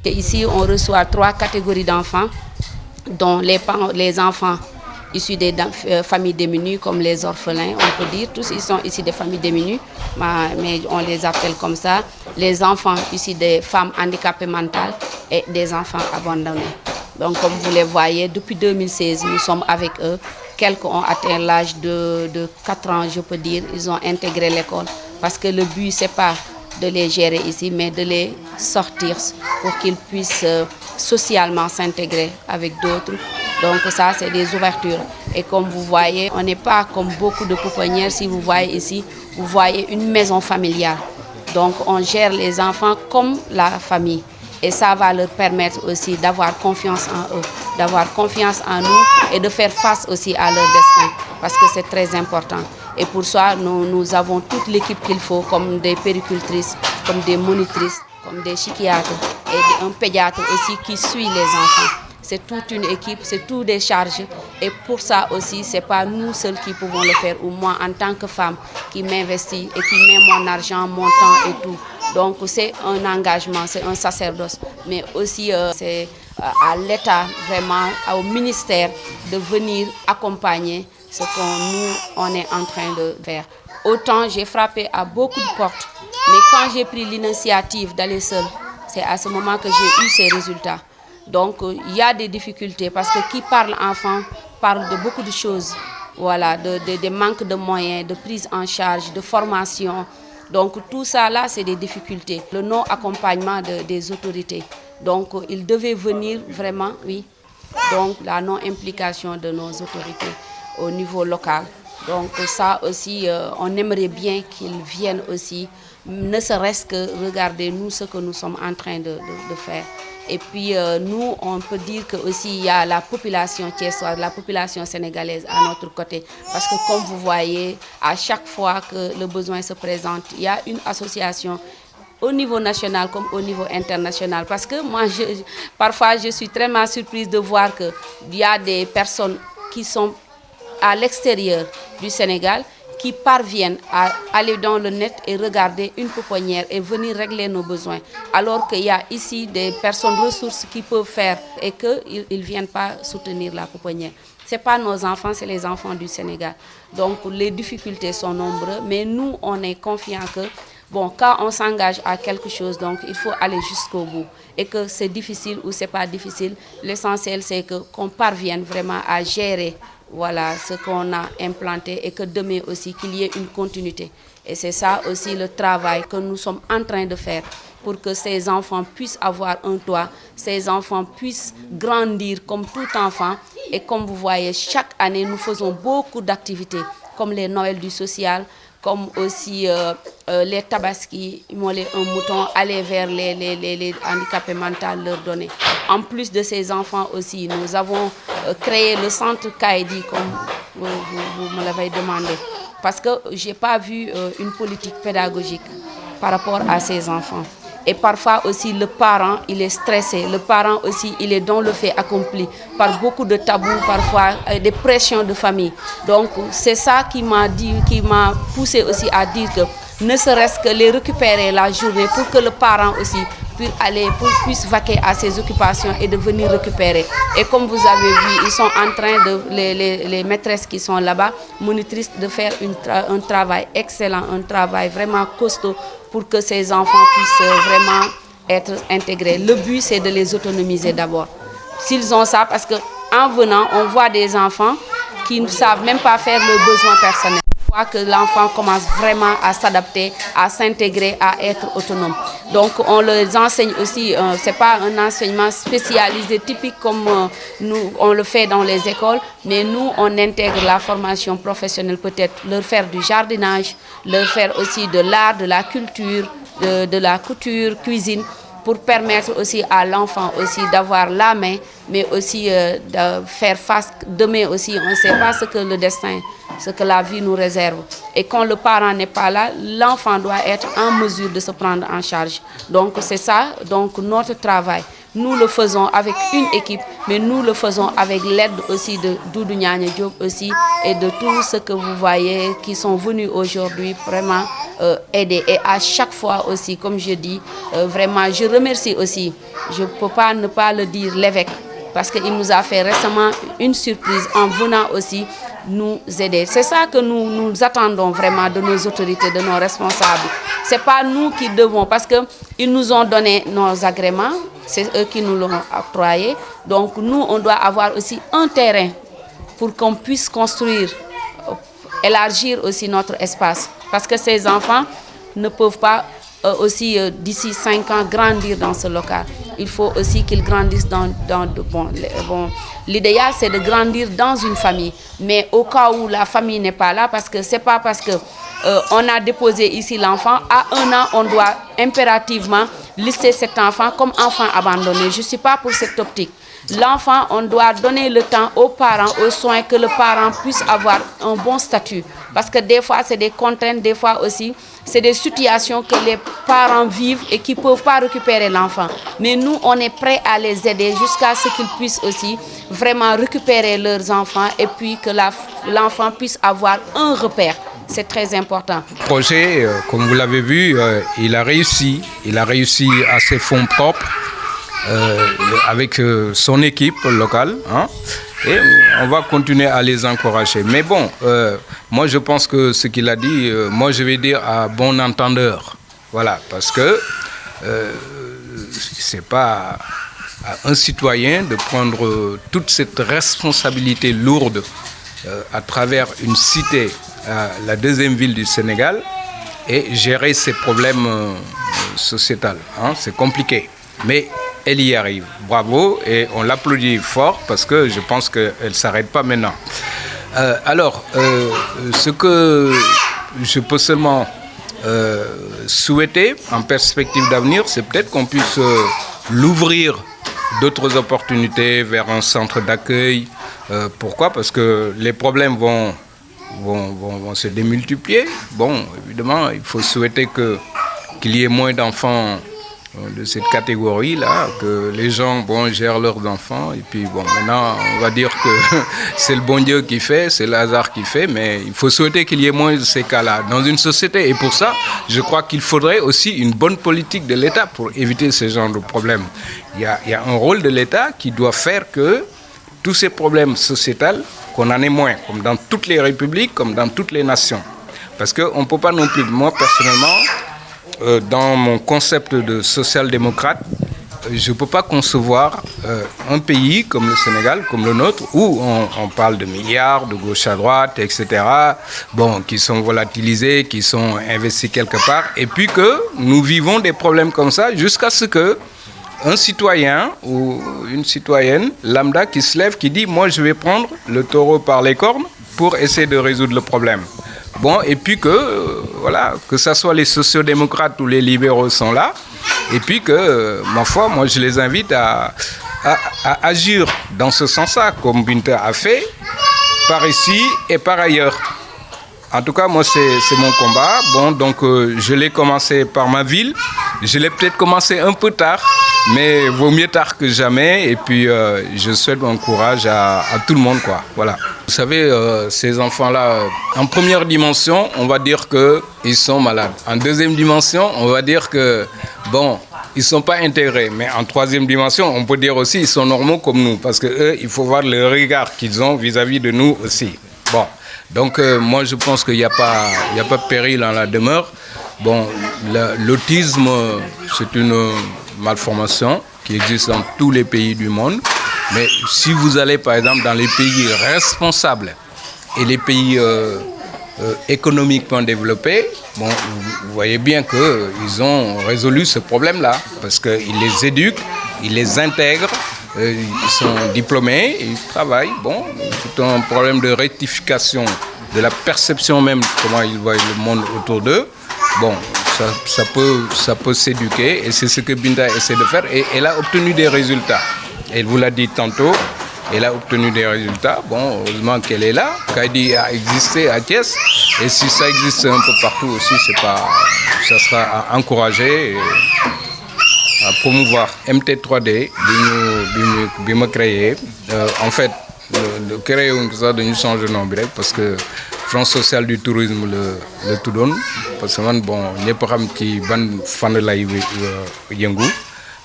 Et ici, on reçoit 3 catégories d'enfants, dont les enfants issus des familles démunies, comme les orphelins, on peut dire. Tous ils sont issus des familles démunies, mais on les appelle comme ça. Les enfants issus des femmes handicapées mentales et des enfants abandonnés. Donc, comme vous les voyez, depuis 2016, nous sommes avec eux. Quelques ont atteint l'âge de 4 ans, je peux dire. Ils ont intégré l'école. Parce que le but, ce n'est pas de les gérer ici, mais de les sortir pour qu'ils puissent socialement s'intégrer avec d'autres. Donc ça, c'est des ouvertures. Et comme vous voyez, on n'est pas comme beaucoup de pouponnières. Si vous voyez ici, vous voyez une maison familiale. Donc on gère les enfants comme la famille. Et ça va leur permettre aussi d'avoir confiance en eux, d'avoir confiance en nous et de faire face aussi à leur destin. Parce que c'est très important. Et pour ça, nous avons toute l'équipe qu'il faut, comme des péricultrices, comme des monitrices, comme des psychiatres et un pédiatre aussi qui suit les enfants. C'est toute une équipe, c'est tout des charges. Et pour ça aussi, ce n'est pas nous seuls qui pouvons le faire, ou moi en tant que femme qui m'investis et qui met mon argent, mon temps et tout. Donc c'est un engagement, c'est un sacerdoce. Mais aussi c'est à l'État, vraiment, au ministère de venir accompagner ce qu'on est en train de faire. Autant j'ai frappé à beaucoup de portes, mais quand j'ai pris l'initiative d'aller seule, c'est à ce moment que j'ai eu ces résultats. Donc il y a des difficultés parce que qui parle enfant parle de beaucoup de choses. Voilà, de manque de moyens, de prise en charge, de formation. Donc tout ça là, c'est des difficultés. Le non-accompagnement des autorités. Donc ils devaient venir vraiment, oui. Donc la non-implication de nos autorités au niveau local. Donc ça aussi, on aimerait bien qu'ils viennent aussi, ne serait-ce que regarder nous ce que nous sommes en train de faire. Et puis nous, on peut dire que aussi il y a la population thiessoise, la population sénégalaise à notre côté. Parce que comme vous voyez, à chaque fois que le besoin se présente, il y a une association au niveau national comme au niveau international. Parce que moi, parfois, je suis très mal surprise de voir qu'il y a des personnes qui sont à l'extérieur du Sénégal qui parviennent à aller dans le net et regarder une pouponnière et venir régler nos besoins. Alors qu'il y a ici des personnes ressources qui peuvent faire et qu'ils ne viennent pas soutenir la pouponnière. Ce n'est pas nos enfants, c'est les enfants du Sénégal. Donc les difficultés sont nombreuses, mais nous, on est confiants que bon, quand on s'engage à quelque chose, donc il faut aller jusqu'au bout. Et que c'est difficile ou c'est pas difficile, l'essentiel c'est qu'on parvienne vraiment à gérer voilà, ce qu'on a implanté et que demain aussi qu'il y ait une continuité. Et c'est ça aussi le travail que nous sommes en train de faire pour que ces enfants puissent avoir un toit, ces enfants puissent grandir comme tout enfant. Et comme vous voyez, chaque année, nous faisons beaucoup d'activités, comme les Noëls du social, comme aussi les tabaski, immoler un mouton, aller vers les handicapés mentaux, leur donner. En plus de ces enfants aussi, nous avons créé le centre Kaidi, comme vous me l'avez demandé. Parce que je n'ai pas vu une politique pédagogique par rapport à ces enfants. Et parfois aussi le parent, il est stressé. Le parent aussi, il est dans le fait accompli par beaucoup de tabous, parfois des pressions de famille. Donc c'est ça qui m'a poussé aussi à dire que ne serait-ce que les récupérer la journée pour que le parent aussi puisse vaquer à ses occupations et de venir récupérer. Et comme vous avez vu, ils sont en train les maîtresses qui sont là-bas, monitrices, de faire un travail excellent, un travail vraiment costaud pour que ces enfants puissent vraiment être intégrés. Le but, c'est de les autonomiser d'abord. S'ils ont ça, parce qu'en venant, on voit des enfants qui ne savent même pas faire leurs besoins personnels. On voit que l'enfant commence vraiment à s'adapter, à s'intégrer, à être autonome. Donc on les enseigne aussi, ce n'est pas un enseignement spécialisé, typique comme nous, on le fait dans les écoles, mais nous, on intègre la formation professionnelle, peut-être leur faire du jardinage, leur faire aussi de l'art, de la culture, de la couture, cuisine, pour permettre aussi à l'enfant aussi d'avoir la main, mais aussi de faire face. Demain aussi, on ne sait pas ce que le destin, ce que la vie nous réserve. Et quand le parent n'est pas là, l'enfant doit être en mesure de se prendre en charge. Donc c'est ça, donc notre travail. Nous le faisons avec une équipe, mais nous le faisons avec l'aide aussi de Doudou Niania Diop aussi et de tous ceux que vous voyez qui sont venus aujourd'hui vraiment aider. Et à chaque fois aussi, comme je dis, vraiment, je remercie aussi, je ne peux pas ne pas le dire, l'évêque, parce qu'il nous a fait récemment une surprise en venant aussi nous aider. C'est ça que nous attendons vraiment de nos autorités, de nos responsables. Ce n'est pas nous qui devons, parce qu'ils nous ont donné nos agréments, c'est eux qui nous l'ont octroyé. Donc nous, on doit avoir aussi un terrain pour qu'on puisse construire, élargir aussi notre espace. Parce que ces enfants ne peuvent pas aussi d'ici 5 ans grandir dans ce local. Il faut aussi qu'ils grandissent l'idéal c'est de grandir dans une famille, mais au cas où la famille n'est pas là, parce que c'est pas parce que on a déposé ici l'enfant, à 1 an on doit impérativement lister cet enfant comme enfant abandonné. Je ne suis pas pour cette optique. L'enfant, on doit donner le temps aux parents, aux soins, que le parent puisse avoir un bon statut. Parce que des fois, c'est des contraintes, des fois aussi, c'est des situations que les parents vivent et qui ne peuvent pas récupérer l'enfant. Mais nous, on est prêts à les aider jusqu'à ce qu'ils puissent aussi vraiment récupérer leurs enfants et puis que l'enfant puisse avoir un repère. C'est très important. Le projet, comme vous l'avez vu, il a réussi. Il a réussi à ses fonds propres. Avec son équipe locale, hein, et on va continuer à les encourager. Mais bon, moi je pense que ce qu'il a dit, moi je vais dire à bon entendeur, voilà, parce que c'est pas à un citoyen de prendre toute cette responsabilité lourde à travers une cité, la deuxième ville du Sénégal, et gérer ses problèmes sociétals, hein, c'est compliqué, mais elle y arrive. Bravo, et on l'applaudit fort parce que je pense qu'elle ne s'arrête pas maintenant. Ce que je peux seulement souhaiter en perspective d'avenir, c'est peut-être qu'on puisse l'ouvrir d'autres opportunités vers un centre d'accueil. Pourquoi ? Parce que les problèmes vont se démultiplier. Bon, évidemment, il faut souhaiter qu'il y ait moins d'enfants de cette catégorie-là, que les gens gèrent leurs enfants, et puis maintenant on va dire que c'est le bon Dieu qui fait, c'est le hasard qui fait, mais il faut souhaiter qu'il y ait moins de ces cas-là dans une société, et pour ça, je crois qu'il faudrait aussi une bonne politique de l'État pour éviter ce genre de problèmes. Il y a un rôle de l'État qui doit faire que tous ces problèmes sociétals, qu'on en ait moins, comme dans toutes les républiques, comme dans toutes les nations. Parce qu'on ne peut pas non plus, moi personnellement, dans mon concept de social-démocrate, je ne peux pas concevoir un pays comme le Sénégal, comme le nôtre, où on parle de milliards, de gauche à droite, etc., qui sont volatilisés, qui sont investis quelque part, et puis que nous vivons des problèmes comme ça jusqu'à ce que un citoyen ou une citoyenne lambda qui se lève, qui dit « moi je vais prendre le taureau par les cornes pour essayer de résoudre le problème ». Et puis que ce soit les sociodémocrates ou les libéraux sont là, et puis que, ma foi, moi je les invite à agir dans ce sens-là, comme Binta a fait, par ici et par ailleurs. En tout cas, moi c'est mon combat. Je l'ai commencé par ma ville, je l'ai peut-être commencé un peu tard, mais vaut mieux tard que jamais, et puis je souhaite bon courage à tout le monde, quoi. Voilà. Vous savez, ces enfants-là, en première dimension, on va dire qu'ils sont malades. En deuxième dimension, on va dire que, ils ne sont pas intégrés. Mais en troisième dimension, on peut dire aussi qu'ils sont normaux comme nous. Parce qu'eux, il faut voir le regard qu'ils ont vis-à-vis de nous aussi. Moi, je pense qu'il n'y a pas péril en la demeure. L'autisme, c'est une malformation qui existe dans tous les pays du monde. Mais si vous allez, par exemple, dans les pays responsables et les pays économiquement développés, vous voyez bien qu'ils ont résolu ce problème-là. Parce qu'ils les éduquent, ils les intègrent, ils sont diplômés, ils travaillent. C'est un problème de rectification de la perception même de comment ils voient le monde autour d'eux. Ça peut s'éduquer, et c'est ce que Binta essaie de faire, et elle a obtenu des résultats. Elle vous l'a dit tantôt, elle a obtenu des résultats. Heureusement qu'elle est là. Kaidi a existé à Thiès, et si ça existe un peu partout aussi, ça sera à encourager. à promouvoir MT3D bi ma créé en fait créé wuñ ko sax dañu changer nom bi rek parce que Front social du tourisme la tuddoon parce que man bon ñëpp xam ci ban fan lay yëngu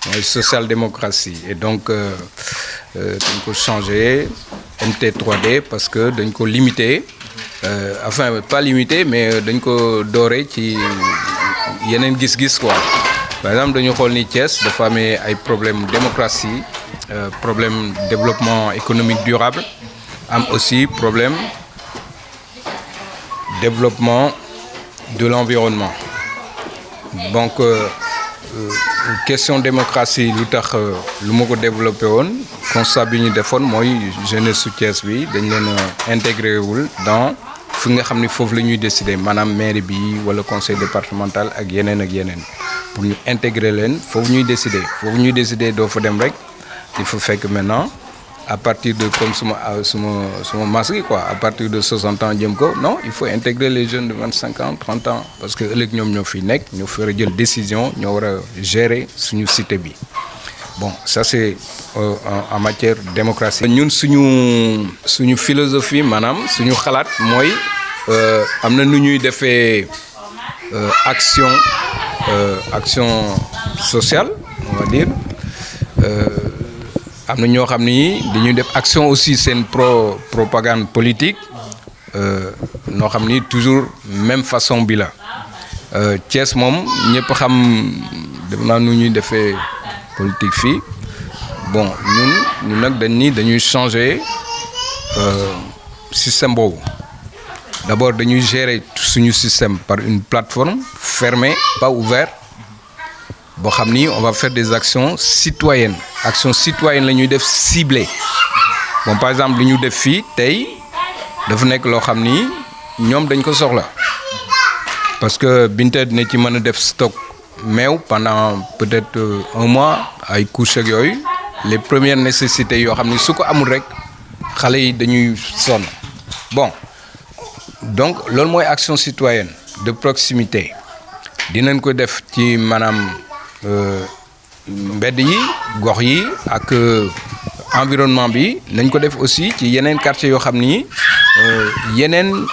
mooy social démocratie et donc dañ ko changer MT3D parce que dañ ko limité enfin pas limité mais dañ ko dooree ci yeneen gis-gis quoi. Par exemple dañu xool ni Thiès dafa amee ay problème démocratie problème développement économique durable am aussi problème développement de l'environnement donc question démocratie lu tax lu ma ko développé woon constat bi ñu defoon mooy jeunesse su Thiès bi dañ leen a intégré wul dans fi nga xam ni foofu la ñuy décider maanaam mairie bi wala conseil départemental ak yeneen pour ñu intégrer leen foofu ñuy décider doo fa dem rek il faut fekk maintenant à partir de comme suma masse gi quoi à partir de 60 ans jëm ko non il faut intégrer les jeunes de 25 ans 30 ans parce que ëllëg ñoom ñoo fi nekk ñoo fi war a jël décision ñoo war a gérer suñu cité bi bon ça c'est en matière démocratie. ñun suñu philosophie maanaam suñu xalaat mooy am na nu ñuy defee action sociale on va dire am na ñoo xam ni dañuy def action aussi seen propagande politique noo xam ni toujours même façon bi la Thiès moom ñëpp xam def naa nu ñuy defee politique fii bon ñun nag dañuy changer système boobu d'abord dañuy gérer suñu système par une plateforme fermée pas ouverte boo xam ni on va faire des actions citoyennes la ñuy def ciblées bon par exemple li ñu def fii tey dafa nekk loo xam ni ñoom dañ ko soxla parce que Binta dina ci mën a def stock meew pendant peut-être un mois ay couches ak yooyu les premières nécessités yoo xam ni su ko amul rek xale yi dañuy sonn bon donc loolu mooy action citoyenne de proximité dinañ ko def ci maanaam mbedd yi gox yi ak environnement bi nañ ko def aussi ci yeneen quartier yoo xam ni yeneen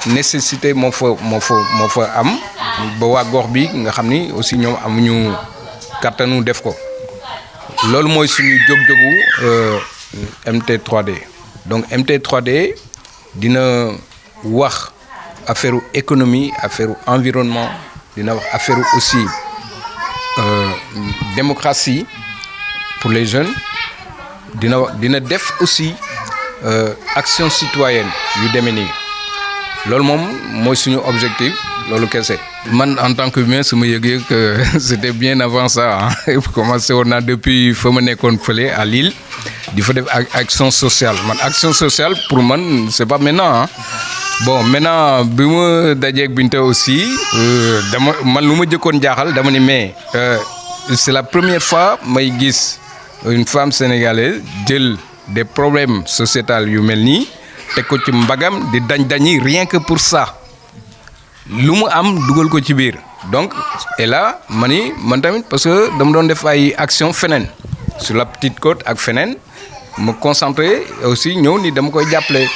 nécessité moo fa am ba waa gox bi nga xam ni aussi ñoom amuñu kattanu def ko loolu mooy suñu jóg-jógu MT3D donc MT3D dina wax affaire économie affaire environnement dina wax affaire aussi démocratie pour les jeunes dina def aussi action citoyenne yu demee nii loolu moom mooy suñu objectif loolu kese. man en tant que humain sama yëg-yëg c'était bien avant ça commencé woon naa depuis fa ma nekkoon fële à Lille di fa def action sociale man action sociale pour man c'est pas maintenant bon maintenant bi ma dajeeg Binta aussi man lu ma jëkkoon jaaxal dama ni mais c'est la première fois may gis une femme sénégalaise jël des problèmes sociétals yu mel nii teg ko ci mbagam di dañi rien que pour ça lu mu am dugal ko ci biir donc et là man tamit parce que dama doon def ay action feneen sur la Petite Côte ak feneen me concentrer aussi ñëw ni dama koy jàppale